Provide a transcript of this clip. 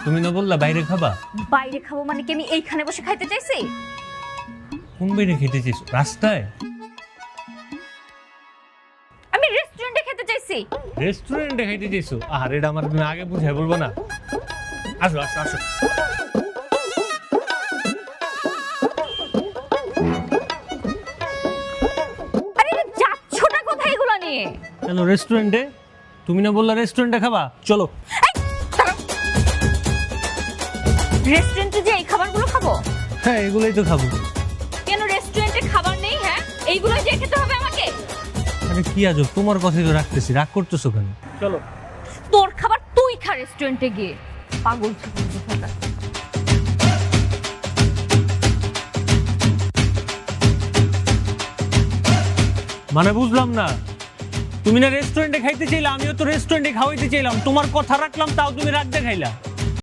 তুমি না বললা বাইরে খাবা? বাইরে খাবো মানে কি আমি এইখানে বসে খাইতে চাইছি? কোন বাইরে খেতে চাইছো? রাস্তায়? আমি রেস্টুরেন্টে খেতে চাইছি। রেস্টুরেন্টে খাইতে চাইছো? আর এটা আমার তুমি আগে বুঝাই বলবো না। আসো আসো আসো। আরে যাচ্ছোটা কোথায় এগুলো নিয়ে? কেন রেস্টুরেন্টে? তুমি না বললা রেস্টুরেন্টে খাবা? চলো। রেস্টুরেন্টে যে এই খাবারগুলো খাবো? হ্যাঁ এগুলোই তো খাবো। কেন রেস্টুরেন্টে খাবার নেই? হ্যাঁ এইগুলোই যে খেতে হবে আমাকে? আরে কি আজব, তোমার কথাই তো রাখতেছি, রাগ করতেছো কেন? চলো। তোর খাবার তুই খা রেস্টুরেন্টে গিয়ে, পাগল ছাগল কোথাকার। মানে বুঝলাম না, তুমি না রেস্টুরেন্টে খাইতে চাইলা, আমিও তো রেস্টুরেন্টে খাওয়াইতে চাইলাম, তোমার কথা রাখলাম তাও তুমি রাগ দেখাইলা।